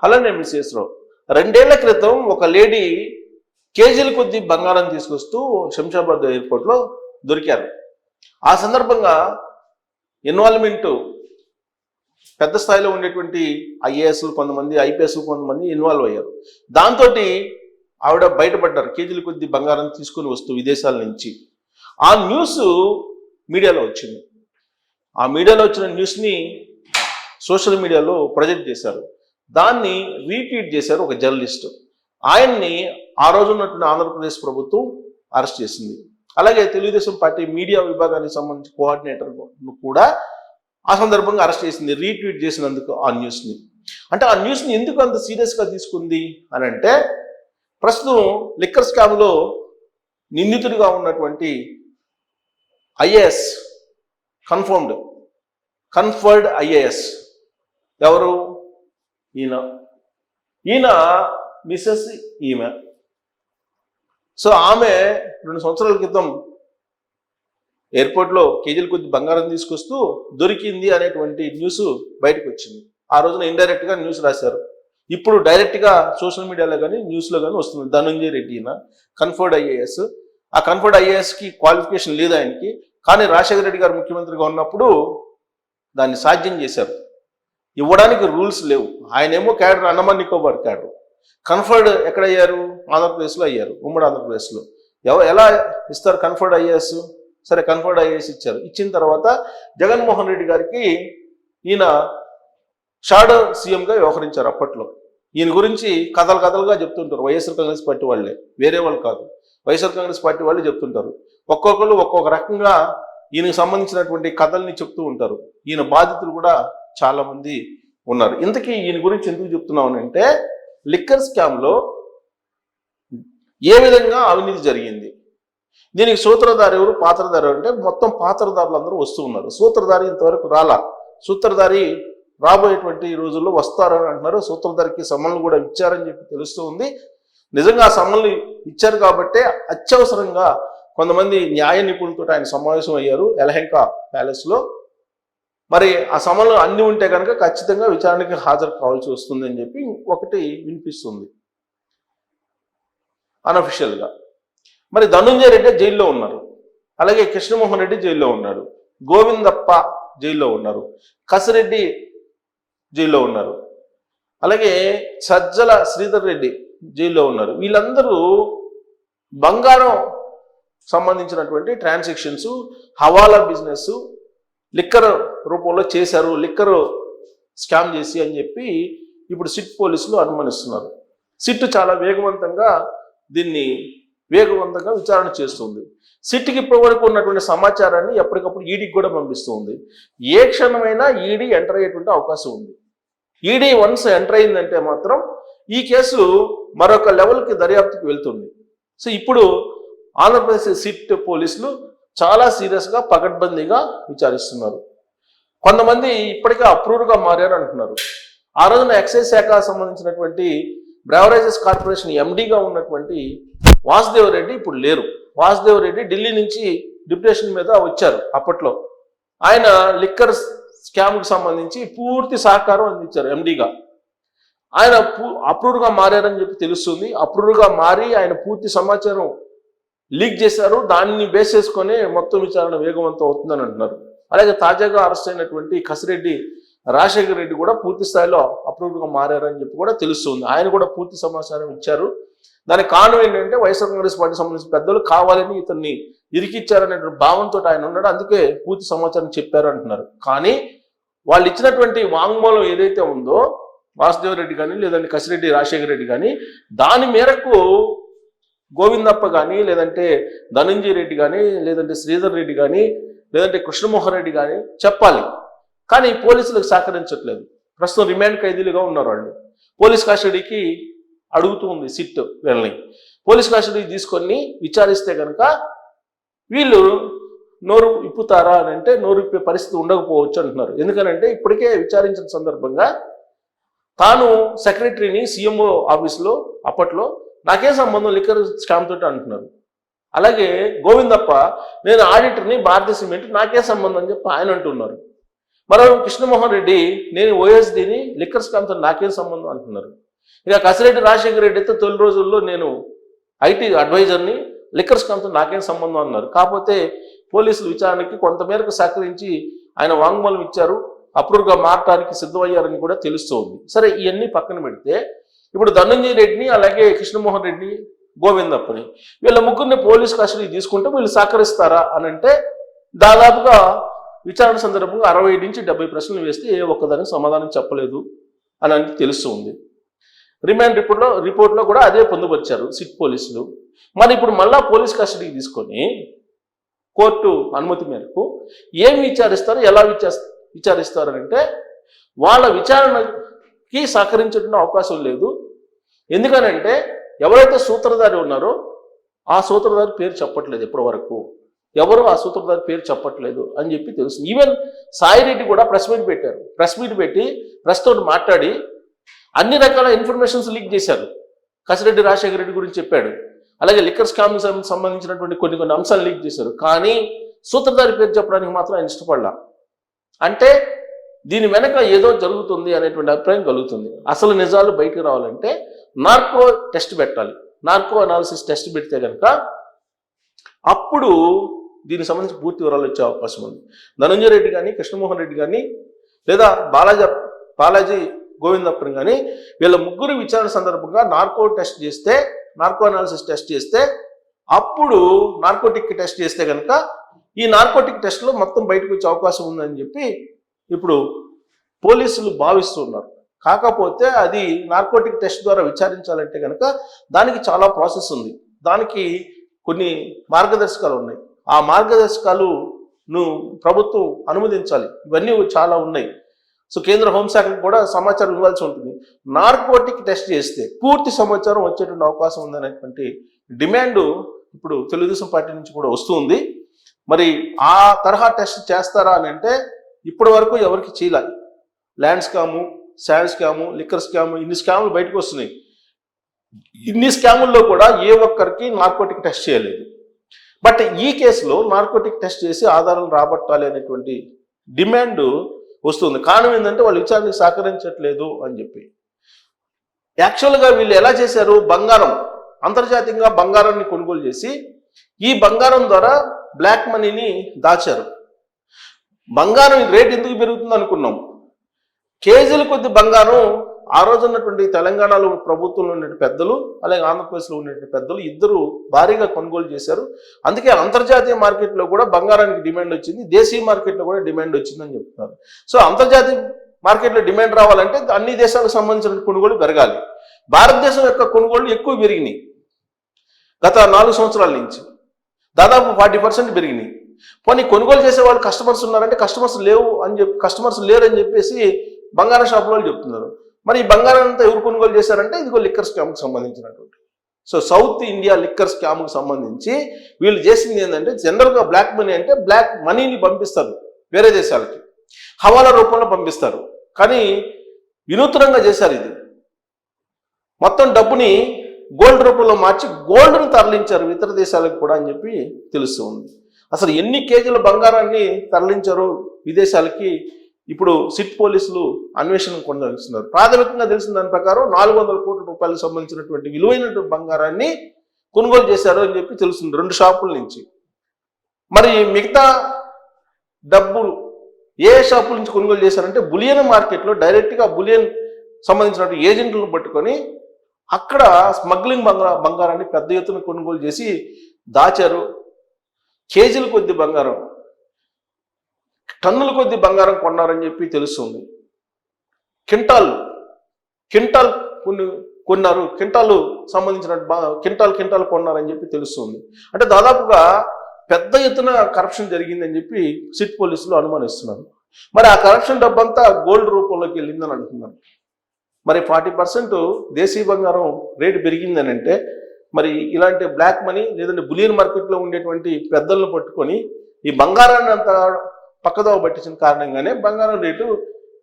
అలానే మిస్సెస్రావు 2 ఏళ్ల క్రితం ఒక లేడీ కేజీల కొద్దీ బంగారం తీసుకొస్తూ శంషాబాద్ ఎయిర్పోర్ట్లో దొరికారు. ఆ సందర్భంగా ఇన్వాల్వ్మెంట్ పెద్ద స్థాయిలో ఉండేటువంటి ఐఏఎస్లు కొంతమంది, ఐపీఎస్లు కొంతమంది ఇన్వాల్వ్ అయ్యారు. దాంతో ఆవిడ బయటపడ్డారు, కేజీల కొద్దీ బంగారం తీసుకుని వస్తూ విదేశాల నుంచి. ఆ న్యూస్ మీడియాలో వచ్చింది. ఆ మీడియాలో వచ్చిన న్యూస్ని సోషల్ మీడియాలో ప్రొజెక్ట్ చేశారు. దాన్ని రీట్వీట్ చేశారు ఒక జర్నలిస్ట్. ఆయన్ని ఆ రోజు ఉన్నటువంటి ఆంధ్రప్రదేశ్ ప్రభుత్వం అరెస్ట్ చేసింది. అలాగే తెలుగుదేశం పార్టీ మీడియా విభాగానికి సంబంధించి కోఆర్డినేటర్ కూడా ఆ సందర్భంగా అరెస్ట్ చేసింది, రీట్వీట్ చేసినందుకు ఆ న్యూస్ని. అంటే ఆ న్యూస్ని ఎందుకు అంత సీరియస్గా తీసుకుంది అని అంటే, ప్రస్తుతం లిక్కర్ స్కామ్లో నిందితుడిగా ఉన్నటువంటి ఐఏఎస్ కన్ఫర్డ్ ఐఏఎస్ ఎవరు? ఈయన మిసెస్ ఈమె. సో ఆమె 2 సంవత్సరాల క్రితం ఎయిర్పోర్ట్లో కేజీల కొద్ది బంగారం తీసుకొస్తూ దొరికింది అనేటువంటి న్యూస్ బయటకు వచ్చింది. ఆ రోజున ఇండైరెక్ట్గా న్యూస్ రాశారు. ఇప్పుడు డైరెక్ట్గా సోషల్ మీడియాలో కానీ న్యూస్లో కానీ వస్తుంది. ధనంజయ రెడ్డి ఈయన కన్ఫర్డ్ ఐఏఎస్. ఆ కన్ఫర్డ్ ఐఏఎస్కి క్వాలిఫికేషన్ లేదు ఆయనకి, కానీ రాజశేఖర రెడ్డి గారు ముఖ్యమంత్రిగా ఉన్నప్పుడు దాన్ని సాధ్యం చేశారు. ఇవ్వడానికి రూల్స్ లేవు. ఆయనేమో cadre, Andaman Nicobar cadre. Conferred ఎక్కడ అయ్యారు? ఆంధ్రప్రదేశ్లో అయ్యారు, ఉమ్మడి ఆంధ్రప్రదేశ్లో. ఎలా ఇస్తారు కన్ఫర్డ్ ఐఏఎస్? సరే, కన్ఫర్డ్ ఐఏఎస్ ఇచ్చారు. ఇచ్చిన తర్వాత జగన్మోహన్ రెడ్డి గారికి ఈయన షాడో సీఎంగా వ్యవహరించారు అప్పట్లో. ఈయన గురించి కథలుగా చెప్తుంటారు వైఎస్ఆర్ కాంగ్రెస్ పార్టీ వాళ్ళే, వేరే వాళ్ళు కాదు. వైఎస్ఆర్ కాంగ్రెస్ పార్టీ వాళ్ళే చెప్తుంటారు. ఒక్కొక్కరు ఒక్కొక్క రకంగా ఈయనకు సంబంధించినటువంటి కథల్ని చెప్తూ ఉంటారు. ఈయన బాధితులు కూడా చాలా మంది ఉన్నారు. ఇంతకీ ఈయన గురించి ఎందుకు చెప్తున్నామనంటే, లిక్కర్ స్కామ్లో ఏ విధంగా అవినీతి జరిగింది, దీనికి సూత్రధారి ఎవరు, పాత్రధారి అంటే మొత్తం పాత్రధారులు అందరూ వస్తూ ఉన్నారు. సూత్రధారి ఇంతవరకు రాలా. సూత్రధారి రాబోయేటువంటి రోజుల్లో వస్తారని అంటున్నారు. సూత్రధారికి సమ్మన్లు కూడా ఇచ్చారని చెప్పి తెలుస్తూ ఉంది. నిజంగా ఆ సమ్మన్లు ఇచ్చారు కాబట్టే అత్యవసరంగా కొంతమంది న్యాయ నిపుణులతో ఆయన సమావేశం అయ్యారు యలహంక ప్యాలెస్లో. మరి ఆ సమ్మన్లు అన్ని ఉంటే కనుక ఖచ్చితంగా విచారణకి హాజరు కావాల్సి వస్తుంది అని చెప్పి ఒకటి వినిపిస్తుంది అన్అఫిషియల్గా. మరి ధనంజయ రెడ్డి జైల్లో ఉన్నారు, అలాగే కృష్ణమోహన్ రెడ్డి జైల్లో ఉన్నారు, గోవిందప్ప జైల్లో ఉన్నారు, కసిరెడ్డి జైల్లో ఉన్నారు, అలాగే సజ్జల శ్రీధర్ రెడ్డి జైల్లో ఉన్నారు. వీళ్ళందరూ బంగారం సంబంధించినటువంటి ట్రాన్సాక్షన్స్, హవాలా బిజినెస్ లిక్కర్ రూపంలో చేశారు, లిక్కర్ స్కామ్ చేసి అని చెప్పి ఇప్పుడు సిట్ పోలీసులు అనుమానిస్తున్నారు. సిట్ చాలా దీన్ని వేగవంతంగా విచారణ చేస్తుంది. సిట్కి ఇప్పటి వరకు ఉన్నటువంటి సమాచారాన్ని ఎప్పటికప్పుడు ఈడీకి కూడా పంపిస్తూ ఉంది. ఏ క్షణమైనా ఈడీ ఎంటర్ అయ్యేటువంటి అవకాశం ఉంది. ఈడీ వన్స్ ఎంటర్ అయిందంటే మాత్రం ఈ కేసు మరొక లెవెల్కి దర్యాప్తుకి వెళ్తుంది. సో ఇప్పుడు ఆంధ్రప్రదేశ్ సిట్ పోలీసులు చాలా సీరియస్గా పకడ్బందీగా విచారిస్తున్నారు. కొంతమంది ఇప్పటికే అప్రూవ్గా మారారు అంటున్నారు. ఆ రోజున ఎక్సైజ్ శాఖ సంబంధించినటువంటి బ్రావరేజెస్ కార్పొరేషన్ ఎండీగా ఉన్నటువంటి వాసుదేవ్ రెడ్డి ఇప్పుడు లేరు. వాసుదేవ్ రెడ్డి ఢిల్లీ నుంచి డిప్యుటేషన్ మీద వచ్చారు అప్పట్లో. ఆయన లిక్కర్ స్కామ్కి సంబంధించి పూర్తి సహకారం అందించారు ఎండీగా. ఆయన అప్రూవ్గా మారారని చెప్పి తెలుస్తుంది. అప్రూవ్గా మారి ఆయన పూర్తి సమాచారం లీక్ చేశారు. దాన్ని బేస్ చేసుకొని మొత్తం విచారణ వేగవంతం అవుతుందని అంటున్నారు. అలాగే తాజాగా అరెస్ట్ అయినటువంటి కసిరెడ్డి రాజశేఖర రెడ్డి కూడా పూర్తి స్థాయిలో అప్రూవ్గా మారారని చెప్పి కూడా తెలుస్తుంది. ఆయన కూడా పూర్తి సమాచారం ఇచ్చారు. దానికి కారణం ఏంటంటే వైఎస్ఆర్ కాంగ్రెస్ పార్టీ సంబంధించిన పెద్దలు కావాలని ఇతన్ని ఇరికిచ్చారనే భావంతో ఆయన ఉన్నాడు, అందుకే పూర్తి సమాచారం చెప్పారు అంటున్నారు. కానీ వాళ్ళు ఇచ్చినటువంటి వాంగ్మూలం ఏదైతే ఉందో వాసుదేవ్ రెడ్డి కానీ లేదంటే కసిరెడ్డి రాజశేఖర రెడ్డి కానీ, దాని మేరకు గోవిందప్ప కానీ లేదంటే ధనంజయ రెడ్డి కానీ లేదంటే శ్రీధర్ రెడ్డి కానీ లేదంటే కృష్ణమోహన్ రెడ్డి కానీ చెప్పాలి. కానీ పోలీసులకు సహకరించట్లేదు. ప్రస్తుతం రిమాండ్ ఖైదీలుగా ఉన్నారు వాళ్ళు. పోలీస్ కస్టడీకి అడుగుతూ ఉంది సిట్ వీళ్ళని. పోలీస్ కస్టడీకి తీసుకొని విచారిస్తే కనుక వీళ్ళు నోరు ఇప్పుతారా అని అంటే నోరు ఇప్పే పరిస్థితి ఉండకపోవచ్చు అంటున్నారు. ఎందుకనంటే ఇప్పటికే విచారించిన సందర్భంగా తాను సెక్రటరీని సీఎంఓ ఆఫీసులో అప్పట్లో నాకే సంబంధం లిక్కర్ స్కామ్ తోటి అంటున్నారు. అలాగే గోవిందప్ప నేను ఆడిటర్ని భారతీయ సిమెంట్ నాకే సంబంధం అని చెప్పి ఆయన అంటున్నారు. మరో కృష్ణమోహన్ రెడ్డి నేను ఓఎస్డీని లిక్కర్ స్కామ్తో నాకేం సంబంధం అంటున్నారు. ఇక కసిరెడ్డి రాజశేఖర రెడ్డి అయితే తొలి రోజుల్లో నేను ఐటీ అడ్వైజర్ని, లిక్కర్ స్కామ్తో నాకేం సంబంధం అన్నారు. కాకపోతే పోలీసులు విచారణకి కొంతమేరకు సహకరించి ఆయన వాంగ్మూలం ఇచ్చారు, అప్రూవ్గా మారటానికి సిద్ధమయ్యారని కూడా తెలుస్తోంది. సరే, ఇవన్నీ పక్కన పెడితే ఇప్పుడు ధనంజయ రెడ్డిని, అలాగే కృష్ణమోహన్ రెడ్డి, గోవిందప్పని వీళ్ళ ముగ్గురిని పోలీస్ కస్టడీ తీసుకుంటే వీళ్ళు సహకరిస్తారా అని అంటే దాదాపుగా విచారణ సందర్భంగా 60 నుంచి 70 ప్రశ్నలు వేస్తే ఏ ఒక్కదానికి సమాధానం చెప్పలేదు అని తెలుస్తుంది. రిమాండ్ రిపోర్ట్లో కూడా అదే పొందుపరిచారు సిట్ పోలీసులు. మరి ఇప్పుడు మళ్ళా పోలీస్ కస్టడీకి తీసుకొని కోర్టు అనుమతి మేరకు ఏం విచారిస్తారు, ఎలా విచారిస్తారు అంటే వాళ్ళ విచారణకి సహకరించడం అవకాశం లేదు. ఎందుకనంటే ఎవరైతే సూత్రధారి ఉన్నారో ఆ సూత్రధారి పేరు చెప్పట్లేదు, ఇప్పటి వరకు ఎవరు ఆ సూత్రధారి పేరు చెప్పట్లేదు అని చెప్పి తెలుస్తుంది. ఈవెన్ సాయిరెడ్డి కూడా ప్రెస్ మీట్ పెట్టారు. ప్రెస్ మీట్ పెట్టి ప్రెస్తో మాట్లాడి అన్ని రకాల ఇన్ఫర్మేషన్స్ లీక్ చేశారు. కసిరెడ్డి రాజశేఖర రెడ్డి గురించి చెప్పాడు, అలాగే లిక్కర్ స్కామ్ సంబంధించినటువంటి కొన్ని అంశాలు లీక్ చేశారు. కానీ సూత్రధారి పేరు చెప్పడానికి మాత్రం ఆయన ఇష్టపడలా. అంటే దీని వెనక ఏదో జరుగుతుంది అనేటువంటి అభిప్రాయం కలుగుతుంది. అసలు నిజాలు బయటకు రావాలంటే నార్కో టెస్ట్ పెట్టాలి. నార్కో అనాలిసిస్ టెస్ట్ పెడితే కనుక అప్పుడు దీనికి సంబంధించి పూర్తి వివరాలు వచ్చే అవకాశం ఉంది. ధనంజయ రెడ్డి కానీ, కృష్ణమోహన్ రెడ్డి కానీ, లేదా బాలాజీ గోవిందప్పని కానీ వీళ్ళ ముగ్గురు విచారణ సందర్భంగా నార్కో అనాలిసిస్ టెస్ట్ చేస్తే అప్పుడు నార్కోటిక్ టెస్ట్ చేస్తే కనుక ఈ నార్కోటిక్ టెస్ట్లో మొత్తం బయటకు వచ్చే అవకాశం ఉందని చెప్పి ఇప్పుడు పోలీసులు భావిస్తున్నారు. కాకపోతే అది నార్కోటిక్ టెస్ట్ ద్వారా విచారించాలంటే కనుక దానికి చాలా ప్రాసెస్ ఉంది, దానికి కొన్ని మార్గదర్శకాలు ఉన్నాయి. ఆ మార్గదర్శకాలను ప్రభుత్వం అనుమతించాలి. ఇవన్నీ చాలా ఉన్నాయి. సో కేంద్ర హోంశాఖకు కూడా సమాచారం ఇవ్వాల్సి ఉంటుంది. నార్కోటిక్ టెస్ట్ చేస్తే పూర్తి సమాచారం వచ్చేటువంటి అవకాశం ఉందనేటువంటి డిమాండ్ ఇప్పుడు తెలుగుదేశం పార్టీ నుంచి కూడా వస్తుంది. మరి ఆ తరహా టెస్ట్ చేస్తారా అని అంటే ఇప్పటి వరకు ఎవరికి చేయాలి. Land scam, sand scam, liquor scam, ఇన్ని స్కాములు బయటకు వస్తున్నాయి. ఇన్ని స్కాముల్లో కూడా ఏ ఒక్కరికి నార్కోటిక్ టెస్ట్ చేయలేదు. బట్ ఈ కేసులో నార్కోటిక్ టెస్ట్ చేసి ఆధారాలు రాబట్టాలి అనేటువంటి డిమాండ్ వస్తుంది. కారణం ఏంటంటే వాళ్ళు విచారణకు సహకరించట్లేదు అని చెప్పి. యాక్చువల్గా వీళ్ళు ఎలా చేశారు, అంతర్జాతీయంగా బంగారాన్ని కొనుగోలు చేసి ఈ బంగారం ద్వారా బ్లాక్ మనీని దాచారు. బంగారం రేట్ ఎందుకు పెరుగుతుంది అనుకున్నాం. కేజీల కొద్ది బంగారం ఆ రోజు ఉన్నటువంటి తెలంగాణలో ప్రభుత్వంలో ఉన్న పెద్దలు, అలాగే ఆంధ్రప్రదేశ్లో ఉన్నటువంటి పెద్దలు ఇద్దరు భారీగా కొనుగోలు చేశారు. అందుకే అంతర్జాతీయ మార్కెట్లో కూడా బంగారానికి డిమాండ్ వచ్చింది, దేశీయ మార్కెట్లో కూడా డిమాండ్ వచ్చిందని చెప్తున్నారు. సో అంతర్జాతీయ మార్కెట్లో డిమాండ్ రావాలంటే అన్ని దేశాలకు సంబంధించిన కొనుగోలు పెరగాలి. భారతదేశం యొక్క కొనుగోళ్లు ఎక్కువ పెరిగినాయి. గత 4 సంవత్సరాల నుంచి దాదాపు 40% పెరిగినాయి. పోనీ కొనుగోలు చేసే వాళ్ళు కస్టమర్స్ ఉన్నారంటే కస్టమర్స్ లేరు అని చెప్పేసి బంగారం షాపులో చెప్తున్నారు. మరి ఈ బంగారం అంతా ఎవరు కొనుగోలు చేశారంటే ఇదిగో లిక్కర్ స్కామ్కి సంబంధించినటువంటి. సో సౌత్ ఇండియా లిక్కర్ స్కామ్కి సంబంధించి వీళ్ళు చేసింది ఏంటంటే జనరల్గా బ్లాక్ మనీ అంటే బ్లాక్ మనీని పంపిస్తారు వేరే దేశాలకి, హవాలా రూపంలో పంపిస్తారు. కానీ వినూత్నంగా చేశారు ఇది. మొత్తం డబ్బుని గోల్డ్ రూపంలో మార్చి గోల్డ్ను తరలించారు ఇతర దేశాలకు కూడా అని చెప్పి తెలుస్తుంది. అసలు ఎన్ని కేజీల బంగారాన్ని తరలించారో విదేశాలకి ఇప్పుడు సిట్ పోలీసులు అన్వేషణ కొనసాగిస్తున్నారు. ప్రాథమికంగా తెలిసిన దాని ప్రకారం 400 కోట్ల రూపాయలకు సంబంధించినటువంటి విలువైనటువంటి బంగారాన్ని కొనుగోలు చేశారు అని చెప్పి తెలుస్తుంది 2 షాపుల నుంచి. మరి మిగతా డబ్బులు ఏ షాపుల నుంచి కొనుగోలు చేశారంటే బులియన్ మార్కెట్లో డైరెక్ట్గా బులియన్ సంబంధించినటువంటి ఏజెంట్లను పట్టుకొని అక్కడ స్మగ్లింగ్ బంగారాన్ని పెద్ద ఎత్తున కొనుగోలు చేసి దాచారు. కేజీల కొద్ది బంగారం, టన్నుల కొద్ది బంగారం కొన్నారని చెప్పి తెలుస్తుంది. కింటాల్ కొన్నారు, సంబంధించిన కింటాల్ కొన్నారని చెప్పి తెలుస్తుంది. అంటే దాదాపుగా పెద్ద ఎత్తున కరప్షన్ జరిగిందని చెప్పి సిట్ పోలీసులు అనుమానిస్తున్నారు. మరి ఆ కరప్షన్ డబ్బంతా గోల్డ్ రూపంలోకి వెళ్ళిందని అంటున్నారు. మరి 40% దేశీయ బంగారం రేటు పెరిగిందని అంటే మరి ఇలాంటి బ్లాక్ మనీ లేదంటే బులియన్ మార్కెట్లో ఉండేటువంటి పెద్దలను పట్టుకొని ఈ బంగారాన్ని అంత పక్కదోవ పట్టించిన కారణంగానే బంగారం రేటు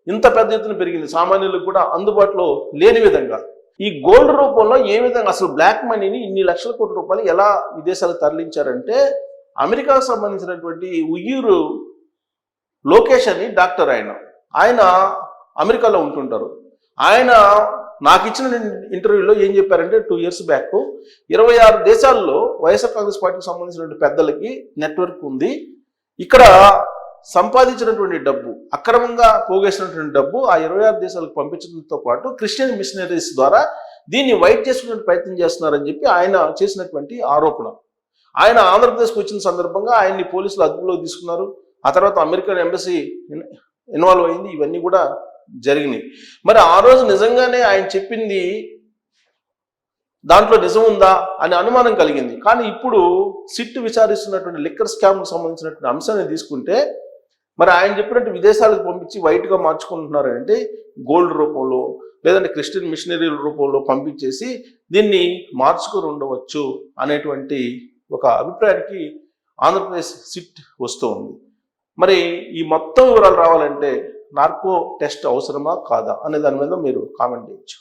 ఇంత పెద్ద ఎత్తున పెరిగింది, సామాన్యులకు కూడా అందుబాటులో లేని విధంగా. ఈ గోల్డ్ రూపంలో ఏ విధంగా అసలు బ్లాక్ మనీని ఇన్ని లక్షల కోట్ల రూపాయలు ఎలా విదేశాలకు తరలించారంటే అమెరికాకు సంబంధించినటువంటి ఉయ్యూరు లోకేష్ అని డాక్టర్ ఆయన అమెరికాలో ఉంటుంటారు. ఆయన నాకు ఇచ్చిన ఇంటర్వ్యూలో ఏం చెప్పారంటే 2 years బ్యాక్ 26 దేశాల్లో వైఎస్ఆర్ కాంగ్రెస్ పార్టీకి సంబంధించినటువంటి పెద్దలకి నెట్వర్క్ ఉంది. ఇక్కడ సంపాదించినటువంటి డబ్బు, అక్రమంగా పోగేసినటువంటి డబ్బు ఆ 26 దేశాలకు పంపించడంతో పాటు క్రిస్టియన్ మిషనరీస్ ద్వారా దీన్ని వైట్ చేసుకునే ప్రయత్నం చేస్తున్నారని చెప్పి ఆయన చేసినటువంటి ఆరోపణ. ఆయన ఆంధ్రప్రదేశ్కి వచ్చిన సందర్భంగా ఆయన్ని పోలీసులు అదుపులోకి తీసుకున్నారు. ఆ తర్వాత అమెరికన్ ఎంబసీ ఇన్వాల్వ్ అయింది. ఇవన్నీ కూడా జరిగినాయి. మరి ఆ రోజు నిజంగానే ఆయన చెప్పింది దాంట్లో నిజం ఉందా అనే అనుమానం కలిగింది. కానీ ఇప్పుడు సిట్ విచారిస్తున్నటువంటి లిక్కర్ స్కామ్కు సంబంధించినటువంటి అంశాన్ని తీసుకుంటే మరి ఆయన చెప్పినట్టు విదేశాలకు పంపించి వైట్గా మార్చుకుంటున్నారు అంటే గోల్డ్ రూపంలో లేదంటే క్రిస్టియన్ మిషనరీల రూపంలో పంపించేసి దీన్ని మార్చుకొని ఉండవచ్చు అనేటువంటి ఒక అభిప్రాయానికి ఆంధ్రప్రదేశ్ సిట్ వస్తూ ఉంది. మరి ఈ మొత్తం వివరాలు రావాలంటే నార్కో టెస్ట్ అవసరమా కాదా అనే దాని మీద మీరు కామెంట్ చేయొచ్చు.